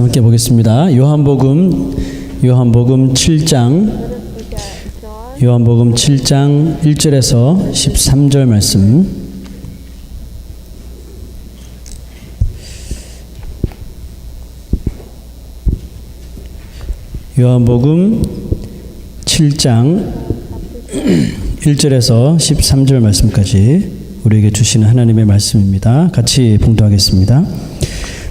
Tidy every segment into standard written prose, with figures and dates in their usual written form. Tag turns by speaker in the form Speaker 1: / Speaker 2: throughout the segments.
Speaker 1: 말씀 함께 보겠습니다. 요한복음 7장 1절에서 13절 말씀. 요한복음 7장 1절에서 13절 말씀까지 우리에게 주시는 하나님의 말씀입니다. 같이 봉독하겠습니다.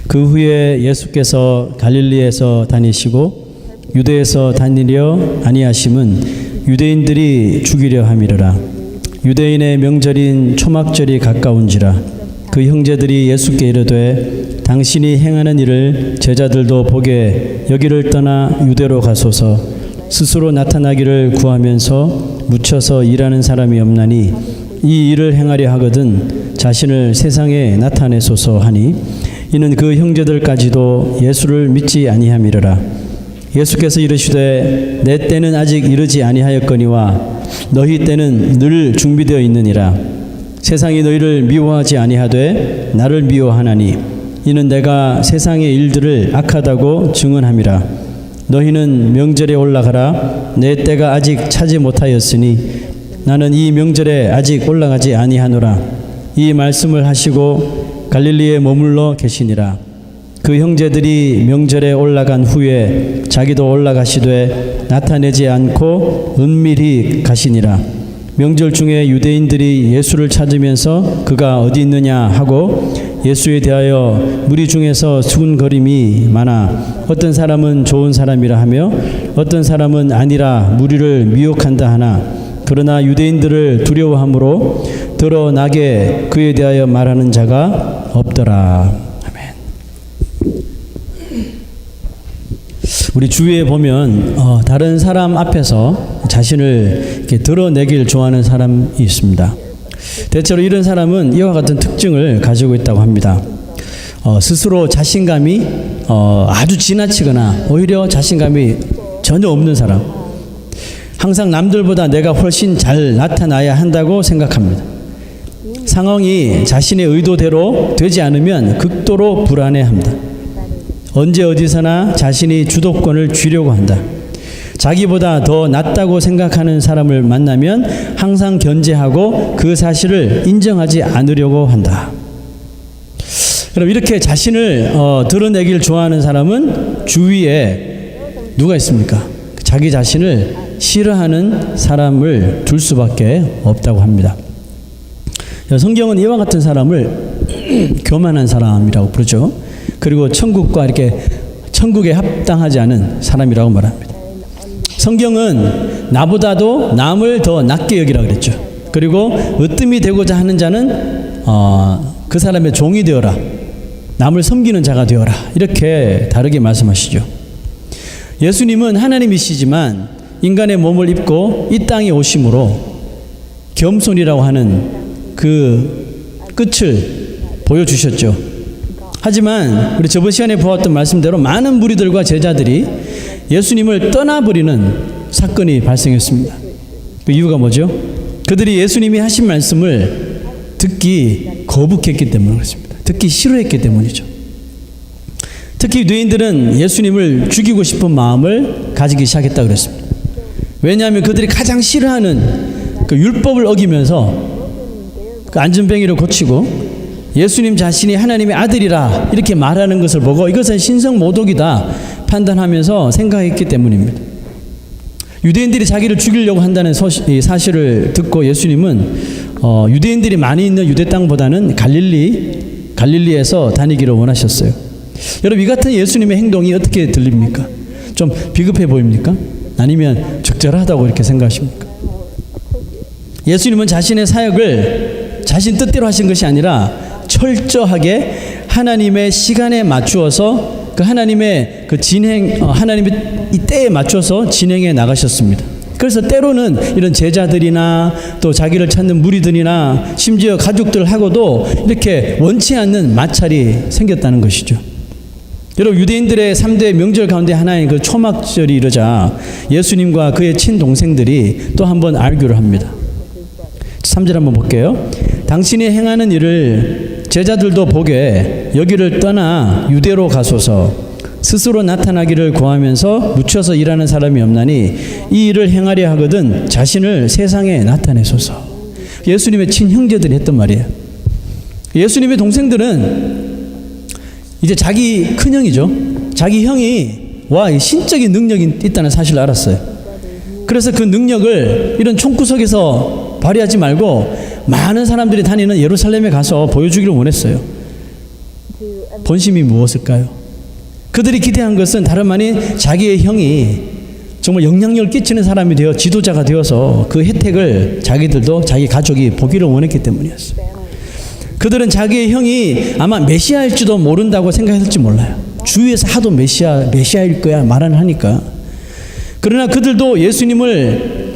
Speaker 1: 그 후에 예수께서 갈릴리에서 다니시고 유대에서 다니려 아니하심은 유대인들이 죽이려 함이르라. 유대인의 명절인 초막절이 가까운지라. 그 형제들이 예수께 이르되 당신이 행하는 일을 제자들도 보게 여기를 떠나 유대로 가소서. 스스로 나타나기를 구하면서 묻혀서 일하는 사람이 없나니 이 일을 행하려 하거든 자신을 세상에 나타내소서 하니 이는 그 형제들까지도 예수를 믿지 아니함이르라. 예수께서 이르시되 내 때는 아직 이르지 아니하였거니와 너희 때는 늘 준비되어 있느니라. 세상이 너희를 미워하지 아니하되 나를 미워하나니 이는 내가 세상의 일들을 악하다고 증언함이라. 너희는 명절에 올라가라. 내 때가 아직 차지 못하였으니 나는 이 명절에 아직 올라가지 아니하노라. 이 말씀을 하시고 갈릴리에 머물러 계시니라. 그 형제들이 명절에 올라간 후에 자기도 올라가시되 나타내지 않고 은밀히 가시니라. 명절 중에 유대인들이 예수를 찾으면서 그가 어디 있느냐 하고 예수에 대하여 무리 중에서 수군거림이 많아 어떤 사람은 좋은 사람이라 하며 어떤 사람은 아니라 무리를 미혹한다 하나 그러나 유대인들을 두려워함으로 드러나게 그에 대하여 말하는 자가 없더라. 아멘. 우리 주위에 보면 다른 사람 앞에서 자신을 이렇게 드러내길 좋아하는 사람이 있습니다. 대체로 이런 사람은 이와 같은 특징을 가지고 있다고 합니다. 스스로 자신감이 아주 지나치거나 오히려 자신감이 전혀 없는 사람. 항상 남들보다 내가 훨씬 잘 나타나야 한다고 생각합니다. 상황이 자신의 의도대로 되지 않으면 극도로 불안해합니다. 언제 어디서나 자신이 주도권을 쥐려고 한다. 자기보다 더 낫다고 생각하는 사람을 만나면 항상 견제하고 그 사실을 인정하지 않으려고 한다. 그럼 이렇게 자신을 드러내길 좋아하는 사람은 주위에 누가 있습니까? 자기 자신을 싫어하는 사람을 둘 수밖에 없다고 합니다. 성경은 이와 같은 사람을 교만한 사람이라고 부르죠. 그리고 천국과 이렇게 천국에 합당하지 않은 사람이라고 말합니다. 성경은 나보다도 남을 더 낮게 여기라 그랬죠. 그리고 으뜸이 되고자 하는 자는 그 사람의 종이 되어라. 남을 섬기는 자가 되어라. 이렇게 다르게 말씀하시죠. 예수님은 하나님이시지만 인간의 몸을 입고 이 땅에 오심으로 겸손이라고 하는 그 끝을 보여주셨죠. 하지만 우리 저번 시간에 보았던 말씀대로 많은 무리들과 제자들이 예수님을 떠나버리는 사건이 발생했습니다. 그 이유가 뭐죠? 그들이 예수님이 하신 말씀을 듣기 거북했기 때문에 그렇습니다. 듣기 싫어했기 때문이죠. 특히 유대인들은 예수님을 죽이고 싶은 마음을 가지기 시작했다고 그랬습니다. 왜냐하면 그들이 가장 싫어하는 그 율법을 어기면서 그 안전뱅이를 고치고 예수님 자신이 하나님의 아들이라 이렇게 말하는 것을 보고 이것은 신성모독이다 판단하면서 생각했기 때문입니다. 유대인들이 자기를 죽이려고 한다는 사실을 듣고 예수님은 유대인들이 많이 있는 유대 땅보다는 갈릴리에서 다니기를 원하셨어요. 여러분, 이 같은 예수님의 행동이 어떻게 들립니까? 좀 비급해 보입니까? 아니면 적절하다고 이렇게 생각하십니까? 예수님은 자신의 사역을 자신 뜻대로 하신 것이 아니라 철저하게 하나님의 시간에 맞추어서 그 하나님의 그 하나님의 이 때에 맞춰서 진행해 나가셨습니다. 그래서 때로는 이런 제자들이나 또 자기를 찾는 무리들이나 심지어 가족들하고도 이렇게 원치 않는 마찰이 생겼다는 것이죠. 여러분, 유대인들의 3대 명절 가운데 하나인 그 초막절이 이르자 예수님과 그의 친동생들이 또 한 번 알교를 합니다. 3절 한번 볼게요. 당신이 행하는 일을 제자들도 보게 여기를 떠나 유대로 가소서. 스스로 나타나기를 구하면서 묻혀서 일하는 사람이 없나니 이 일을 행하려 하거든 자신을 세상에 나타내소서. 예수님의 친형제들이 했던 말이에요. 예수님의 동생들은 이제 자기 큰형이죠. 자기 형이 신적인 능력이 있다는 사실을 알았어요. 그래서 그 능력을 이런 총구석에서 발휘하지 말고 많은 사람들이 다니는 예루살렘에 가서 보여주기를 원했어요. 본심이 무엇일까요? 그들이 기대한 것은 다름 아닌 자기의 형이 정말 영향력을 끼치는 사람이 되어 지도자가 되어서 그 혜택을 자기들도 자기 가족이 보기를 원했기 때문이었어요. 그들은 자기의 형이 아마 메시아일지도 모른다고 생각했을지 몰라요. 주위에서 하도 메시아일 거야 말을 하니까. 그러나 그들도 예수님을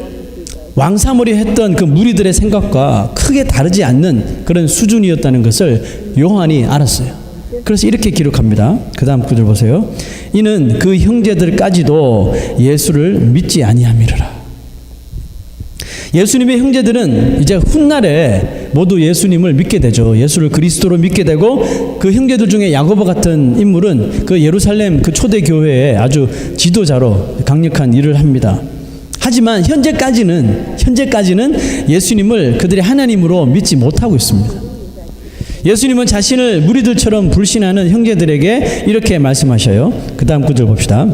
Speaker 1: 왕사모리 했던 그 무리들의 생각과 크게 다르지 않는 그런 수준이었다는 것을 요한이 알았어요. 그래서 이렇게 기록합니다. 그 다음 구절 보세요. 이는 그 형제들까지도 예수를 믿지 아니함이라. 예수님의 형제들은 이제 훗날에 모두 예수님을 믿게 되죠. 예수를 그리스도로 믿게 되고 그 형제들 중에 야고보 같은 인물은 그 예루살렘 그 초대 교회의 아주 지도자로 강력한 일을 합니다. 하지만 현재까지는 예수님을 그들이 하나님으로 믿지 못하고 있습니다. 예수님은 자신을 무리들처럼 불신하는 형제들에게 이렇게 말씀하셔요. 그 다음 구절 봅시다.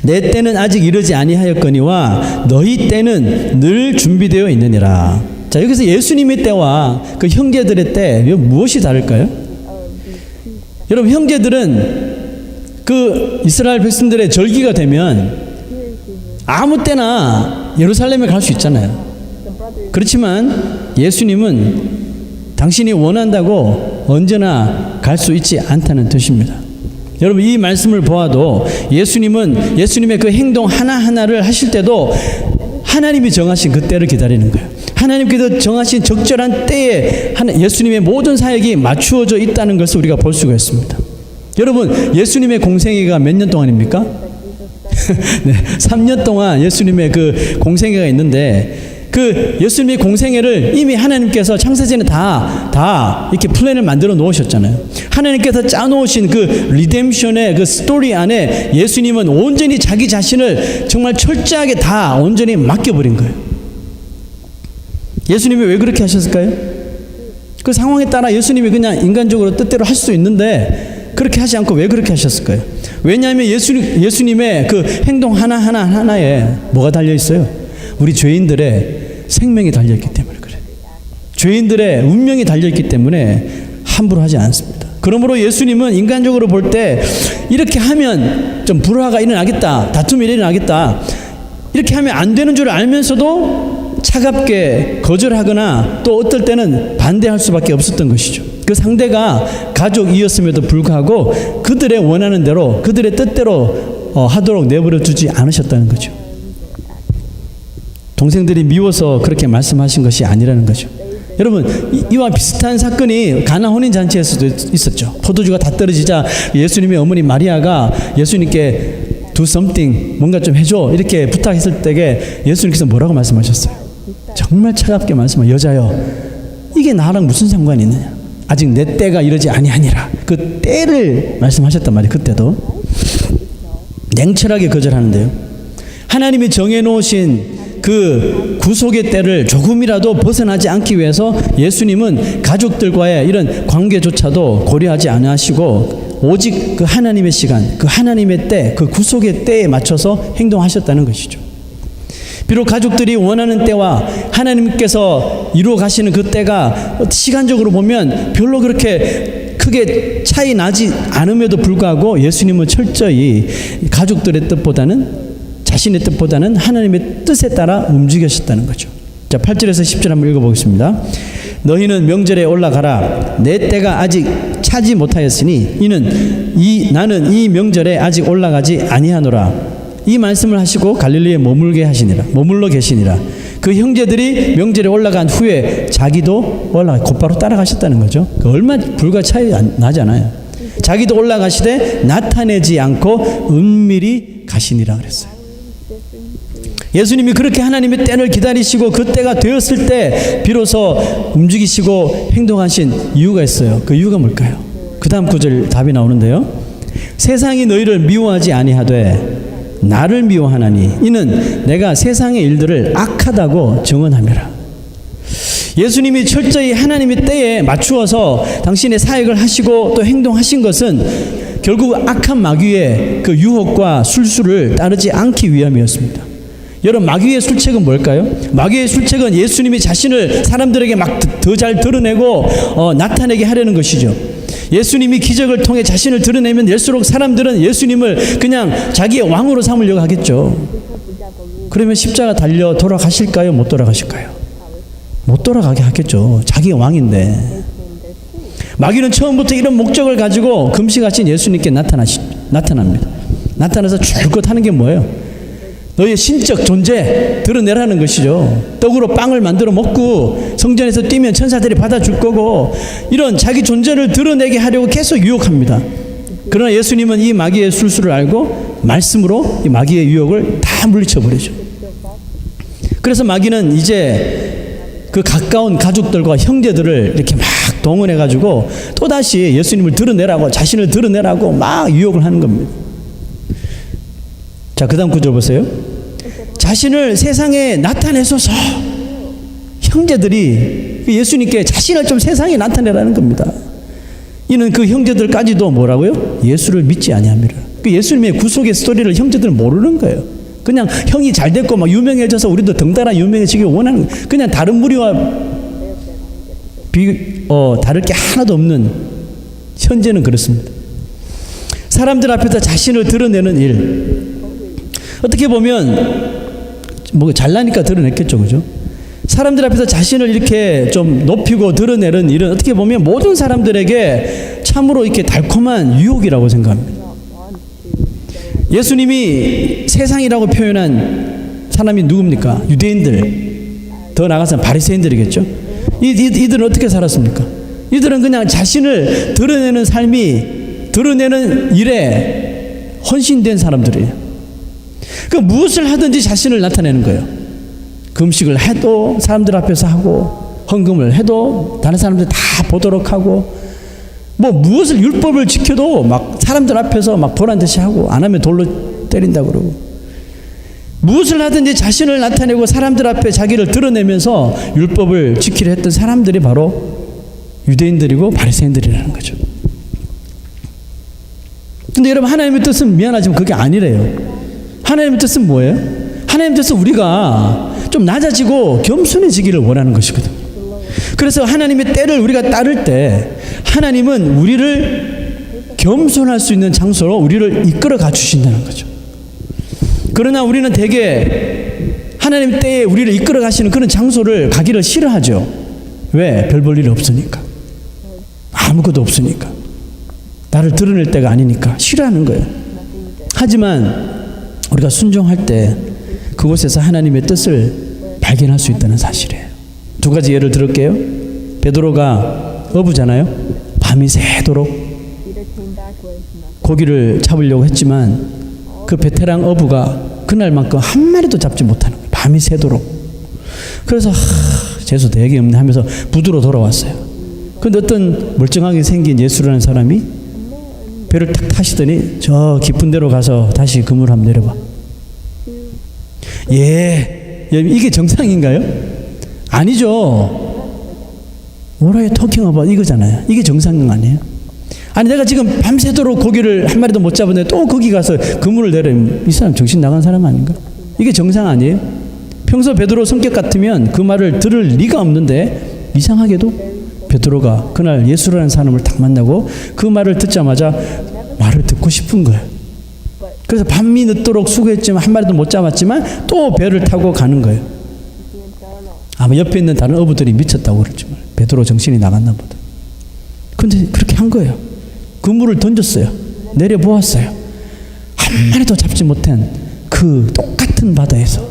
Speaker 1: 내 때는 아직 이르지 아니하였거니와 너희 때는 늘 준비되어 있느니라. 자, 여기서 예수님의 때와 그 형제들의 때 무엇이 다를까요? 여러분, 형제들은 그 이스라엘 백성들의 절기가 되면 아무 때나 예루살렘에 갈 수 있잖아요. 그렇지만 예수님은 당신이 원한다고 언제나 갈 수 있지 않다는 뜻입니다. 여러분, 이 말씀을 보아도 예수님은 예수님의 그 행동 하나하나를 하실 때도 하나님이 정하신 그 때를 기다리는 거예요. 하나님께서 정하신 적절한 때에 예수님의 모든 사역이 맞추어져 있다는 것을 우리가 볼 수가 있습니다. 여러분, 예수님의 공생애가 몇 년 동안입니까? 네, 3년 동안 예수님의 그 공생애가 있는데 그 예수님의 공생애를 이미 하나님께서 창세전에 다 이렇게 플랜을 만들어 놓으셨잖아요. 하나님께서 짜놓으신 그 리뎀션의 그 스토리 안에 예수님은 온전히 자기 자신을 정말 철저하게 다 온전히 맡겨버린 거예요. 예수님이 왜 그렇게 하셨을까요? 그 상황에 따라 예수님이 그냥 인간적으로 뜻대로 할 수 있는데 그렇게 하지 않고 왜 그렇게 하셨을까요? 왜냐하면 예수님의 그 행동 하나하나에 뭐가 달려 있어요? 우리 죄인들의 생명이 달려있기 때문에 그래요. 죄인들의 운명이 달려있기 때문에 함부로 하지 않습니다. 그러므로 예수님은 인간적으로 볼 때 이렇게 하면 좀 불화가 일어나겠다, 다툼이 일어나겠다, 이렇게 하면 안 되는 줄 알면서도 차갑게 거절하거나 또 어떨 때는 반대할 수밖에 없었던 것이죠. 그 상대가 가족이었음에도 불구하고 그들의 원하는 대로 그들의 뜻대로 하도록 내버려 두지 않으셨다는 거죠. 동생들이 미워서 그렇게 말씀하신 것이 아니라는 거죠. 여러분, 이와 비슷한 사건이 가나 혼인잔치에서도 있었죠. 포도주가 다 떨어지자 예수님의 어머니 마리아가 예수님께 do something, 뭔가 좀 해줘 이렇게 부탁했을 때에 예수님께서 뭐라고 말씀하셨어요? 정말 차갑게 말씀하셨어요. 여자여, 이게 나랑 무슨 상관이 있느냐? 아직 내 때가 이러지 아니하니라. 그 때를 말씀하셨단 말이에요. 그때도 냉철하게 거절하는데요. 하나님이 정해놓으신 그 구속의 때를 조금이라도 벗어나지 않기 위해서 예수님은 가족들과의 이런 관계조차도 고려하지 않으시고 오직 그 하나님의 시간, 그 하나님의 때, 그 구속의 때에 맞춰서 행동하셨다는 것이죠. 비록 가족들이 원하는 때와 하나님께서 이루어 가시는 그 때가 시간적으로 보면 별로 그렇게 크게 차이 나지 않음에도 불구하고 예수님은 철저히 가족들의 뜻보다는 자신의 뜻보다는 하나님의 뜻에 따라 움직이셨다는 거죠. 자, 8절에서 10절 한번 읽어보겠습니다. 너희는 명절에 올라가라. 내 때가 아직 차지 못하였으니 나는 이 명절에 아직 올라가지 아니하노라. 이 말씀을 하시고 갈릴리에 머물러 계시니라. 그 형제들이 명절에 올라간 후에 자기도 곧바로 따라가셨다는 거죠. 얼마 불과 차이 나잖아요. 자기도 올라가시되 나타내지 않고 은밀히 가시니라 그랬어요. 예수님이 그렇게 하나님의 때를 기다리시고 그 때가 되었을 때 비로소 움직이시고 행동하신 이유가 있어요. 그 이유가 뭘까요? 그 다음 구절 답이 나오는데요. 세상이 너희를 미워하지 아니하되 나를 미워하나니 이는 내가 세상의 일들을 악하다고 증언함이라. 예수님이 철저히 하나님의 때에 맞추어서 당신의 사역을 하시고 또 행동하신 것은 결국 악한 마귀의 그 유혹과 술수를 따르지 않기 위함이었습니다. 여러분, 마귀의 술책은 뭘까요? 마귀의 술책은 예수님이 자신을 사람들에게 막 더 잘 드러내고 나타내게 하려는 것이죠. 예수님이 기적을 통해 자신을 드러내면 될수록 사람들은 예수님을 그냥 자기의 왕으로 삼으려고 하겠죠. 그러면 십자가 달려 돌아가실까요? 못 돌아가실까요? 못 돌아가게 하겠죠. 자기가 왕인데. 마귀는 처음부터 이런 목적을 가지고 금식하신 예수님께 나타납니다. 나타나서 줄곧 하는 게 뭐예요? 너의 신적 존재 드러내라는 것이죠. 떡으로 빵을 만들어 먹고 성전에서 뛰면 천사들이 받아줄 거고, 이런 자기 존재를 드러내게 하려고 계속 유혹합니다. 그러나 예수님은 이 마귀의 술수를 알고 말씀으로 이 마귀의 유혹을 다 물리쳐버리죠. 그래서 마귀는 이제 그 가까운 가족들과 형제들을 이렇게 막 동원해가지고 또다시 예수님을 드러내라고, 자신을 드러내라고 막 유혹을 하는 겁니다. 자, 그 다음 구절 보세요. 자신을 세상에 나타내소서. 형제들이 예수님께 자신을 좀 세상에 나타내라는 겁니다. 이는 그 형제들까지도 뭐라고요? 예수를 믿지 아니함이라. 그 예수님의 구속의 스토리를 형제들은 모르는 거예요. 그냥 형이 잘 됐고 막 유명해져서 우리도 덩달아 유명해지기 원하는, 그냥 다른 무리와 다를 게 하나도 없는 현재는 그렇습니다. 사람들 앞에서 자신을 드러내는 일, 어떻게 보면 뭐 잘나니까 드러냈겠죠, 그죠? 사람들 앞에서 자신을 이렇게 좀 높이고 드러내는 일은 어떻게 보면 모든 사람들에게 참으로 이렇게 달콤한 유혹이라고 생각합니다. 예수님이 세상이라고 표현한 사람이 누굽니까? 유대인들, 더 나아가서 바리새인들이겠죠. 이들은 어떻게 살았습니까? 이들은 그냥 자신을 드러내는 삶이, 드러내는 일에 헌신된 사람들이에요. 그 무엇을 하든지 자신을 나타내는 거예요. 금식을 해도 사람들 앞에서 하고, 헌금을 해도 다른 사람들 다 보도록 하고, 뭐 무엇을 율법을 지켜도 막 사람들 앞에서 막 보란 듯이 하고, 안 하면 돌로 때린다 그러고, 무엇을 하든지 자신을 나타내고 사람들 앞에 자기를 드러내면서 율법을 지키려 했던 사람들이 바로 유대인들이고 바리새인들이라는 거죠. 근데 여러분, 하나님의 뜻은 미안하지만 그게 아니래요. 하나님의 뜻은 뭐예요? 하나님의 뜻은 우리가 좀 낮아지고 겸손해지기를 원하는 것이거든요. 그래서 하나님의 때를 우리가 따를 때 하나님은 우리를 겸손할 수 있는 장소로 우리를 이끌어 가 주신다는 거죠. 그러나 우리는 대개 하나님 때에 우리를 이끌어 가시는 그런 장소를 가기를 싫어하죠. 왜? 별 볼 일이 없으니까. 아무것도 없으니까. 나를 드러낼 때가 아니니까 싫어하는 거예요. 하지만 우리가 순종할 때 그곳에서 하나님의 뜻을 발견할 수 있다는 사실이에요. 두 가지 예를 들을게요. 베드로가 어부잖아요. 밤이 새도록 고기를 잡으려고 했지만 그 베테랑 어부가 그날만큼 한 마리도 잡지 못하는 거예요. 밤이 새도록. 그래서 재수 되게 없네 하면서 부두로 돌아왔어요. 근데 어떤 멀쩡하게 생긴 예수라는 사람이 배를 탁 타시더니 저 깊은 데로 가서 다시 그물 한번 내려봐. 예, 이게 정상인가요? 아니죠. What are you talking about? 이거잖아요. 이게 정상인 거 아니에요? 아니, 내가 지금 밤새도록 고기를 한 마리도 못 잡았는데 또 거기 가서 그물을 내려면 이 사람 정신 나간 사람 아닌가? 이게 정상 아니에요? 평소 베드로 성격 같으면 그 말을 들을 리가 없는데 이상하게도 베드로가 그날 예수라는 사람을 딱 만나고 그 말을 듣자마자 말을 듣고 싶은 거예요. 그래서 밤이 늦도록 수고했지만 한 마리도 못 잡았지만 또 배를 타고 가는 거예요. 아마 옆에 있는 다른 어부들이 미쳤다고 그랬지. 베드로 정신이 나갔나 보다. 근데 그렇게 한 거예요. 그물을 던졌어요. 내려보았어요. 한 마리도 잡지 못한 그 똑같은 바다에서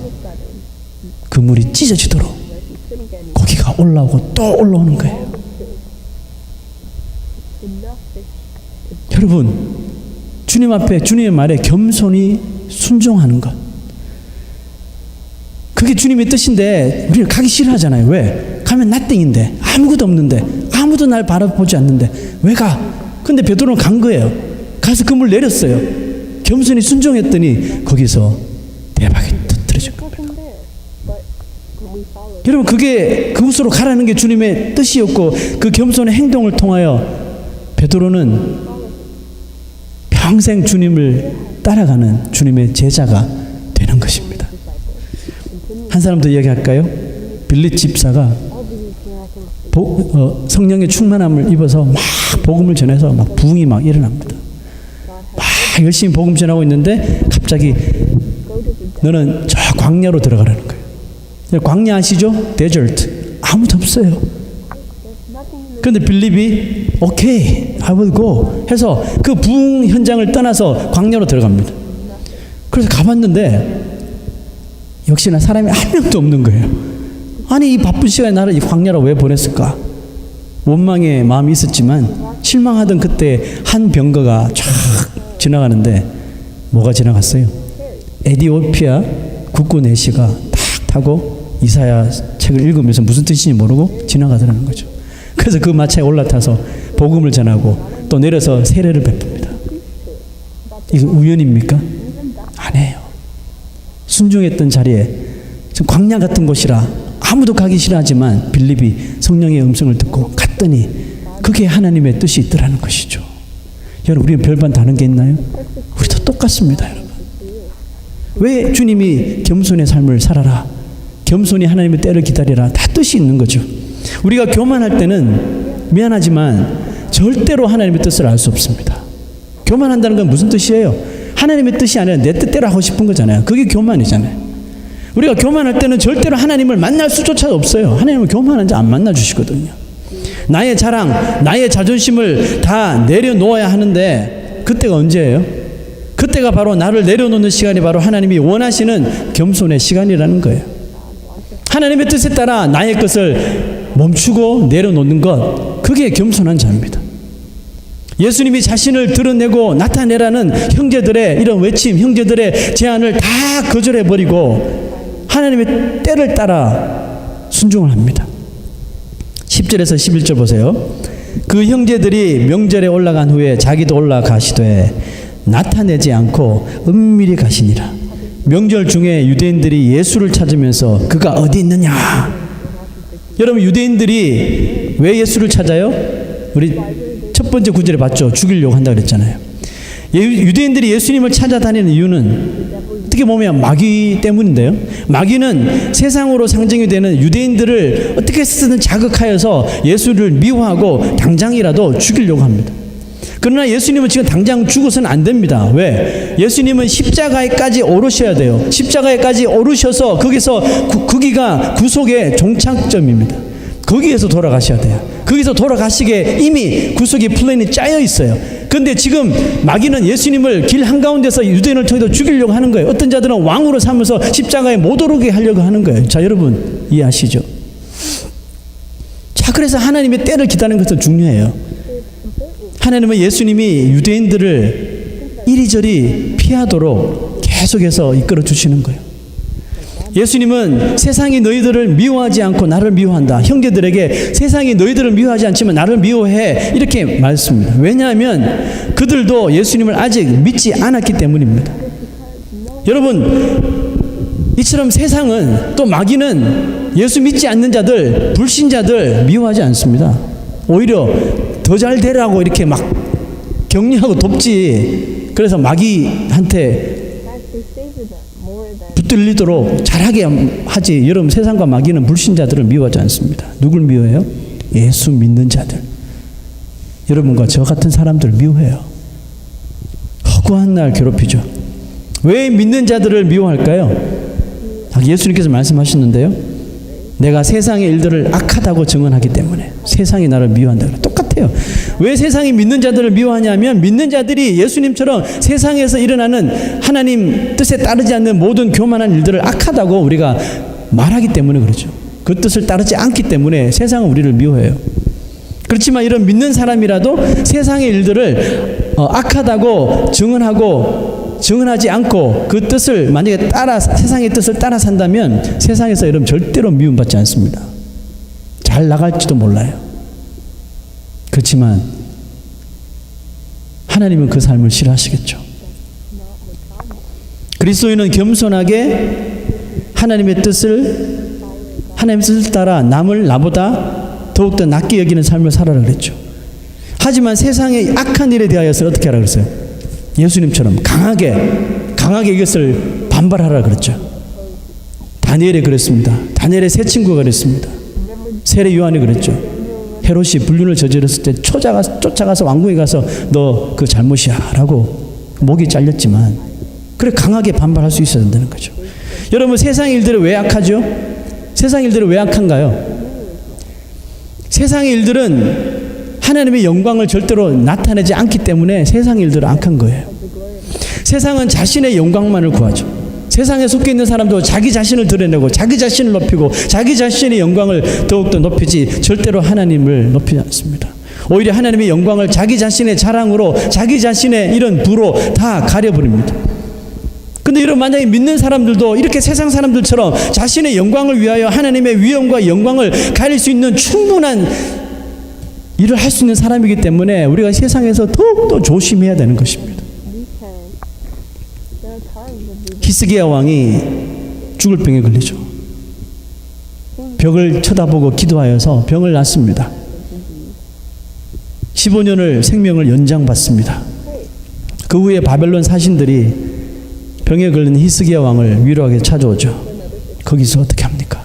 Speaker 1: 그물이 찢어지도록 고기가 올라오고 또 올라오는 거예요. 여러분, 주님 앞에 주님의 말에 겸손히 순종하는 것, 그게 주님의 뜻인데 우리는 가기 싫어하잖아요. 왜? 가면 나띵인데, 아무것도 없는데, 아무도 날 바라보지 않는데 왜 가? 근데 베드로는 간 거예요. 가서 그 물 내렸어요. 겸손히 순종했더니 거기서 대박이 터뜨려진 겁니다. 여러분, 그게 그곳으로 가라는 게 주님의 뜻이었고, 그 겸손의 행동을 통하여 베드로는 평생 주님을 따라가는 주님의 제자가 되는 것입니다. 한 사람 더 이야기할까요? 빌립 집사가 성령의 충만함을 입어서 막 복음을 전해서 막 부흥이 막 일어납니다. 막 열심히 복음 전하고 있는데 갑자기 너는 저 광야로 들어가라는 거예요. 광야 아시죠? 데저트. 아무도 없어요. 그런데 빌립이 오케이, I will go 해서 그 부흥 현장을 떠나서 광야로 들어갑니다. 그래서 가봤는데 역시나 사람이 한 명도 없는 거예요. 아니, 이 바쁜 시간에 나를 이 광야로 왜 보냈을까? 원망의 마음이 있었지만 실망하던 그때 한 병거가 쫙 지나가는데 뭐가 지나갔어요? 에디오피아 국군 내시가 탁 타고 이사야 책을 읽으면서 무슨 뜻인지 모르고 지나가더라는 거죠. 그래서 그 마차에 올라타서 복음을 전하고 또 내려서 세례를 베풉니다. 이거 우연입니까? 아니에요. 순종했던 자리에, 좀 광야 같은 곳이라 아무도 가기 싫어하지만 빌립이 성령의 음성을 듣고 갔더니 그게 하나님의 뜻이 있더라는 것이죠. 여러분, 우리는 별반 다른 게 있나요? 우리도 똑같습니다, 여러분. 왜 주님이 겸손의 삶을 살아라, 겸손히 하나님의 때를 기다리라, 다 뜻이 있는 거죠. 우리가 교만할 때는 미안하지만 절대로 하나님의 뜻을 알 수 없습니다. 교만한다는 건 무슨 뜻이에요? 하나님의 뜻이 아니라 내 뜻대로 하고 싶은 거잖아요. 그게 교만이잖아요. 우리가 교만할 때는 절대로 하나님을 만날 수조차 없어요. 하나님은 교만한 자 안 만나 주시거든요. 나의 자랑, 나의 자존심을 다 내려놓아야 하는데 그때가 언제예요? 그때가 바로 나를 내려놓는 시간이 바로 하나님이 원하시는 겸손의 시간이라는 거예요. 하나님의 뜻에 따라 나의 것을 멈추고 내려놓는 것, 그게 겸손한 자입니다. 예수님이 자신을 드러내고 나타내라는 형제들의 이런 외침, 형제들의 제안을 다 거절해버리고 하나님의 때를 따라 순종을 합니다. 10절에서 11절 보세요. 그 형제들이 명절에 올라간 후에 자기도 올라가시되 나타내지 않고 은밀히 가시니라. 명절 중에 유대인들이 예수를 찾으면서 그가 어디 있느냐. 여러분, 유대인들이 왜 예수를 찾아요? 우리 첫 번째 구절에 봤죠. 죽이려고 한다고 그랬잖아요. 유대인들이 예수님을 찾아다니는 이유는 어떻게 보면 마귀 때문인데요. 마귀는 세상으로 상징이 되는 유대인들을 어떻게 쓰든 자극하여서 예수를 미워하고 당장이라도 죽이려고 합니다. 그러나 예수님은 지금 당장 죽어서는 안 됩니다. 왜? 예수님은 십자가에까지 오르셔야 돼요. 십자가에까지 오르셔서 거기서 거기가 구속의 종착점입니다. 거기에서 돌아가셔야 돼요. 거기서 돌아가시게 이미 구속의 플랜이 짜여 있어요. 그런데 지금 마귀는 예수님을 길 한가운데서 유대인을 통해서 죽이려고 하는 거예요. 어떤 자들은 왕으로 삼아서 십자가에 못 오르게 하려고 하는 거예요. 자, 여러분 이해하시죠? 자, 그래서 하나님의 때를 기다리는 것은 중요해요. 하나님은 예수님이 유대인들을 이리저리 피하도록 계속해서 이끌어 주시는 거예요. 예수님은 세상이 너희들을 미워하지 않고 나를 미워한다. 형제들에게 세상이 너희들을 미워하지 않지만 나를 미워해. 이렇게 말씀합니다. 왜냐하면 그들도 예수님을 아직 믿지 않았기 때문입니다. 여러분, 이처럼 세상은 또 마귀는 예수 믿지 않는 자들, 불신자들 미워하지 않습니다. 오히려 더 잘 되라고 이렇게 막 격려하고 돕지. 그래서 마귀한테 붙들리도록 잘하게 하지. 여러분, 세상과 마귀는 불신자들을 미워하지 않습니다. 누굴 미워해요? 예수 믿는 자들. 여러분과 저 같은 사람들을 미워해요. 허구한 날 괴롭히죠. 왜 믿는 자들을 미워할까요? 예수님께서 말씀하셨는데요. 내가 세상의 일들을 악하다고 증언하기 때문에 세상이 나를 미워한다. 똑같아요. 왜 세상이 믿는 자들을 미워하냐면 믿는 자들이 예수님처럼 세상에서 일어나는 하나님 뜻에 따르지 않는 모든 교만한 일들을 악하다고 우리가 말하기 때문에 그렇죠. 그 뜻을 따르지 않기 때문에 세상은 우리를 미워해요. 그렇지만 이런 믿는 사람이라도 세상의 일들을 악하다고 증언하지 않고 그 뜻을 만약에 따라 세상의 뜻을 따라 산다면 세상에서 여러분 절대로 미움받지 않습니다. 잘 나갈지도 몰라요. 그렇지만 하나님은 그 삶을 싫어하시겠죠. 그리스도인은 겸손하게 하나님의 뜻을 따라 남을 나보다 더욱더 낮게 여기는 삶을 살아라 그랬죠. 하지만 세상의 악한 일에 대하여서 어떻게 하라 그랬어요? 예수님처럼 강하게 이것을 반발하라 그랬죠. 다니엘이 그랬습니다. 다니엘의 세 친구가 그랬습니다. 세례 요한이 그랬죠. 헤롯이 불륜을 저질렀을 때 쫓아가서 왕궁에 가서 너 그 잘못이야 라고 목이 잘렸지만 그래 강하게 반발할 수 있어야 된다는 거죠. 여러분 세상 일들은 왜 악하죠? 세상 일들은 왜 악한가요? 세상의 일들은 하나님의 영광을 절대로 나타내지 않기 때문에 세상 일들은 악한 거예요. 세상은 자신의 영광만을 구하죠. 세상에 속해 있는 사람도 자기 자신을 드러내고 자기 자신을 높이고 자기 자신의 영광을 더욱더 높이지 절대로 하나님을 높이지 않습니다. 오히려 하나님의 영광을 자기 자신의 자랑으로 자기 자신의 이런 부로 다 가려버립니다. 근데 이런 만약에 믿는 사람들도 이렇게 세상 사람들처럼 자신의 영광을 위하여 하나님의 위엄과 영광을 가릴 수 있는 충분한 일을 할 수 있는 사람이기 때문에 우리가 세상에서 더욱더 조심해야 되는 것입니다. 히스기야 왕이 죽을 병에 걸리죠. 벽을 쳐다보고 기도하여서 병을 낫습니다. 15년을 생명을 연장받습니다. 그 후에 바벨론 사신들이 병에 걸린 히스기야 왕을 위로하게 찾아오죠. 거기서 어떻게 합니까?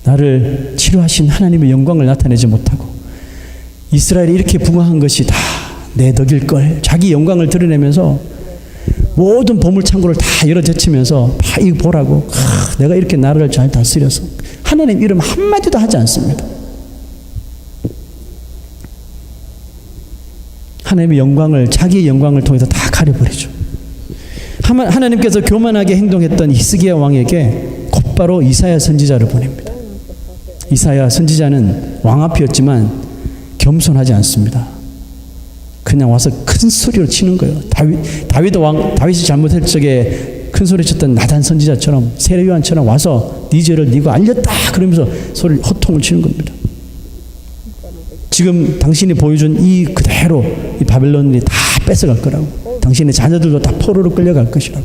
Speaker 1: 나를 치료하신 하나님의 영광을 나타내지 못하고 이스라엘이 이렇게 부강한 것이 다 내 덕일 걸. 자기 영광을 드러내면서 모든 보물창고를 다 열어 제치면서 이거 보라고. 내가 이렇게 나라를 잘 다스려서 하나님 이름 한마디도 하지 않습니다. 하나님의 영광을 자기의 영광을 통해서 다 가려버리죠. 하나님께서 교만하게 행동했던 히스기야 왕에게 곧바로 이사야 선지자를 보냅니다. 이사야 선지자는 왕 앞이었지만 겸손하지 않습니다. 그냥 와서 큰 소리로 치는 거예요. 다윗이 잘못할 적에 큰 소리 쳤던 나단 선지자처럼 세례 요한처럼 와서 네 죄를 네가 알렸다 그러면서 소리를 호통을 치는 겁니다. 지금 당신이 보여준 이 그대로 이 바벨론이 다 뺏어갈 거라고. 당신의 자녀들도 다 포로로 끌려갈 것이라고.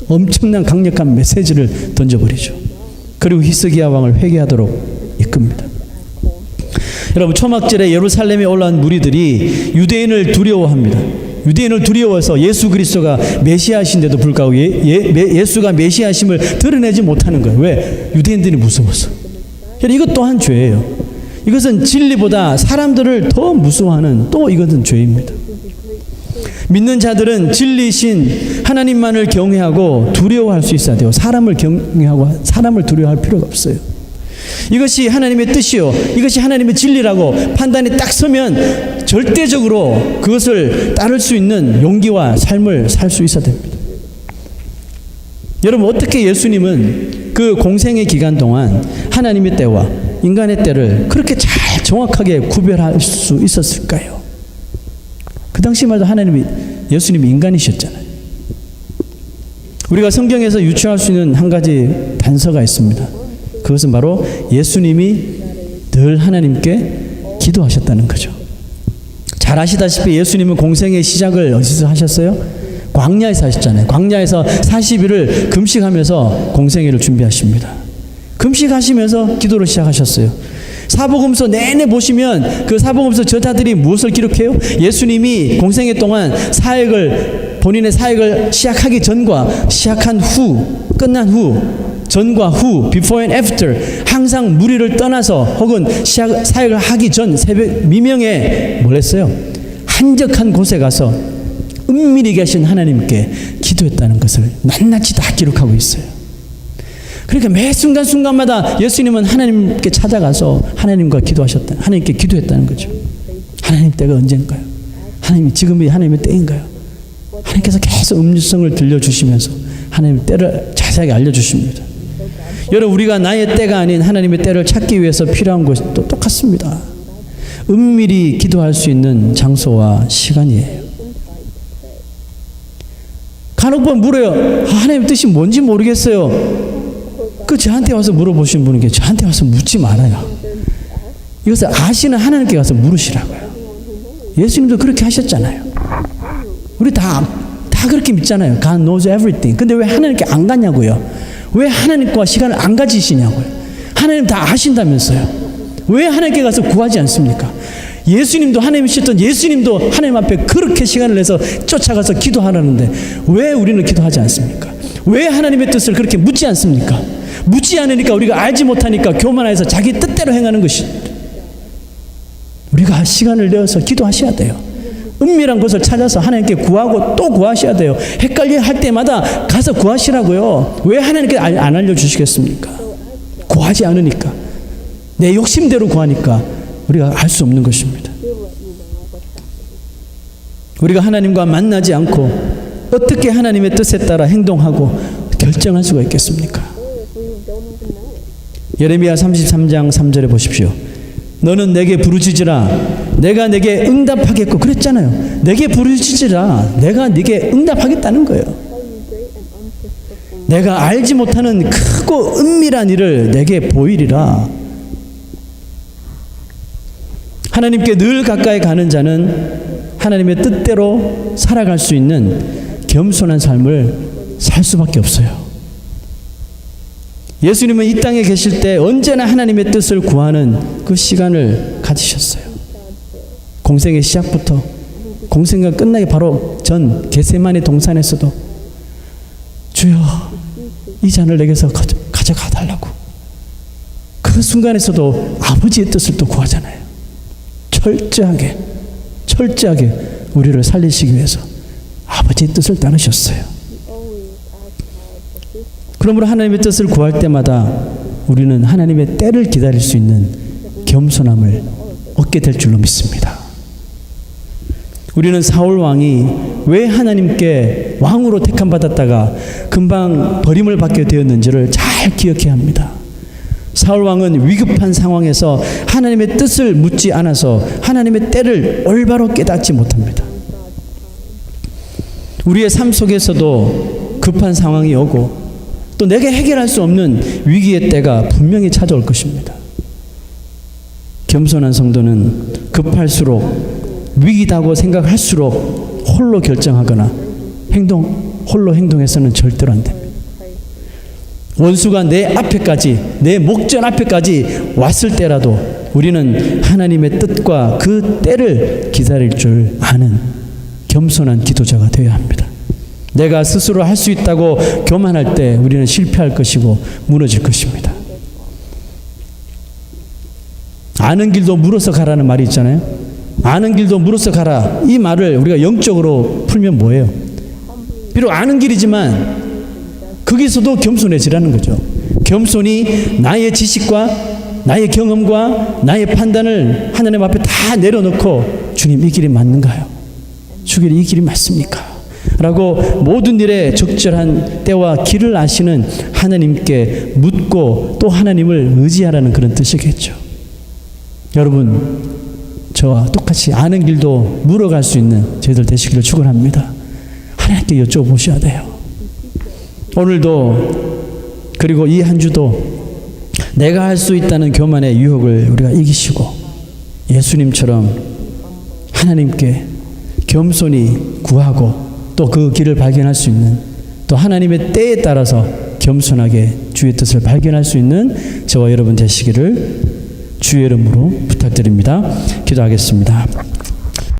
Speaker 1: 엄청난 강력한 메시지를 던져버리죠. 그리고 히스기야 왕을 회개하도록 이끕니다. 여러분 초막절에 예루살렘에 올라온 무리들이 유대인을 두려워합니다. 유대인을 두려워해서 예수 그리스도가 메시아이신데도 불구하고 예수가 메시아심을 드러내지 못하는 거예요. 왜? 유대인들이 무서워서. 이것 또한 죄예요. 이것은 진리보다 사람들을 더 무서워하는 또 이것은 죄입니다. 믿는 자들은 진리신 하나님만을 경외하고 두려워할 수 있어야 돼요. 사람을 경외하고 사람을 두려워할 필요가 없어요. 이것이 하나님의 뜻이요, 이것이 하나님의 진리라고 판단이 딱 서면 절대적으로 그것을 따를 수 있는 용기와 삶을 살 수 있어야 됩니다. 여러분 어떻게 예수님은 그 공생의 기간 동안 하나님의 때와 인간의 때를 그렇게 잘 정확하게 구별할 수 있었을까요? 그 당시만 해도 예수님이 인간이셨잖아요. 우리가 성경에서 유추할 수 있는 한 가지 단서가 있습니다. 그것은 바로 예수님이 늘 하나님께 기도하셨다는 거죠. 잘 아시다시피 예수님은 공생의 시작을 어디서 하셨어요? 광야에서 하셨잖아요. 광야에서 40일을 금식하면서 공생애를 준비하십니다. 금식하시면서 기도를 시작하셨어요. 사복음서 내내 보시면 그 사복음서 저자들이 무엇을 기록해요? 예수님이 공생애 동안 본인의 사역을 시작하기 전과 시작한 후, 끝난 후, 전과 후, before and after 항상 무리를 떠나서 혹은 사역을 하기 전 새벽 미명에 뭘 했어요? 한적한 곳에 가서 은밀히 계신 하나님께 기도했다는 것을 낱낱이 다 기록하고 있어요. 그러니까 매 순간순간마다 예수님은 하나님께 찾아가서 하나님께 기도했다는 거죠. 하나님 때가 언젠가요? 지금이 하나님의 때인가요? 하나님께서 계속 음성을 들려주시면서 하나님의 때를 자세하게 알려주십니다. 여러분 우리가 나의 때가 아닌 하나님의 때를 찾기 위해서 필요한 것이 또 똑같습니다. 은밀히 기도할 수 있는 장소와 시간이에요. 간혹 보면 물어요. 하나님의 뜻이 뭔지 모르겠어요. 저한테 와서 물어보신 분에게 저한테 와서 묻지 말아요. 이것을 아시는 하나님께 가서 물으시라고요. 예수님도 그렇게 하셨잖아요. 우리 다 그렇게 믿잖아요. God knows everything. 근데 왜 하나님께 안 가냐고요? 왜 하나님과 시간을 안 가지시냐고요? 하나님 다 아신다면서요. 왜 하나님께 가서 구하지 않습니까? 예수님도 하나님이셨던 예수님도 하나님 앞에 그렇게 시간을 내서 쫓아가서 기도하라는데 왜 우리는 기도하지 않습니까? 왜 하나님의 뜻을 그렇게 묻지 않습니까? 묻지 않으니까 우리가 알지 못하니까 교만해서 자기 뜻대로 행하는 것이. 우리가 시간을 내어서 기도하셔야 돼요. 은밀한 곳을 찾아서 하나님께 구하고 또 구하셔야 돼요. 헷갈려 할 때마다 가서 구하시라고요. 왜 하나님께 안 알려주시겠습니까? 구하지 않으니까. 내 욕심대로 구하니까 우리가 알 수 없는 것입니다. 우리가 하나님과 만나지 않고 어떻게 하나님의 뜻에 따라 행동하고 결정할 수가 있겠습니까? 예레미야 33장 3절에 보십시오. 너는 내게 부르짖으라 내가 내게 응답하겠고 그랬잖아요. 내게 부르짖으라 내가 네게 응답하겠다는 거예요. 내가 알지 못하는 크고 은밀한 일을 내게 보이리라. 하나님께 늘 가까이 가는 자는 하나님의 뜻대로 살아갈 수 있는 겸손한 삶을 살 수밖에 없어요. 예수님은 이 땅에 계실 때 언제나 하나님의 뜻을 구하는 그 시간을 가지셨어요. 공생의 시작부터 공생과 끝나기 바로 전 겟세마네 동산에서도 주여 이 잔을 내게서 가져가 달라고 그 순간에서도 아버지의 뜻을 또 구하잖아요. 철저하게 우리를 살리시기 위해서 아버지의 뜻을 따르셨어요. 그러므로 하나님의 뜻을 구할 때마다 우리는 하나님의 때를 기다릴 수 있는 겸손함을 얻게 될 줄로 믿습니다. 우리는 사울 왕이 왜 하나님께 왕으로 택함받았다가 금방 버림을 받게 되었는지를 잘 기억해야 합니다. 사울 왕은 위급한 상황에서 하나님의 뜻을 묻지 않아서 하나님의 때를 올바로 깨닫지 못합니다. 우리의 삶 속에서도 급한 상황이 오고 또 내게 해결할 수 없는 위기의 때가 분명히 찾아올 것입니다. 겸손한 성도는 급할수록 위기다고 생각할수록 홀로 결정하거나 홀로 행동해서는 절대로 안 됩니다. 원수가 내 앞에까지 내 목전 앞에까지 왔을 때라도 우리는 하나님의 뜻과 그 때를 기다릴 줄 아는 겸손한 기도자가 되어야 합니다. 내가 스스로 할 수 있다고 교만할 때 우리는 실패할 것이고 무너질 것입니다. 아는 길도 물어서 가라는 말이 있잖아요. 아는 길도 물어서 가라. 이 말을 우리가 영적으로 풀면 뭐예요? 비록 아는 길이지만 거기서도 겸손해지라는 거죠. 겸손히 나의 지식과 나의 경험과 나의 판단을 하나님 앞에 다 내려놓고 주님 이 길이 맞는가요? 주님 이 길이 맞습니까? 라고 모든 일에 적절한 때와 길을 아시는 하나님께 묻고 또 하나님을 의지하라는 그런 뜻이겠죠. 여러분 저와 똑같이 아는 길도 물어갈 수 있는 저희들 되시기를 축원합니다. 하나님께 여쭤보셔야 돼요. 오늘도 그리고 이 한 주도 내가 할 수 있다는 교만의 유혹을 우리가 이기시고 예수님처럼 하나님께 겸손히 구하고 또 그 길을 발견할 수 있는 또 하나님의 때에 따라서 겸손하게 주의 뜻을 발견할 수 있는 저와 여러분 되시기를 주의 이름으로 부탁드립니다. 기도하겠습니다.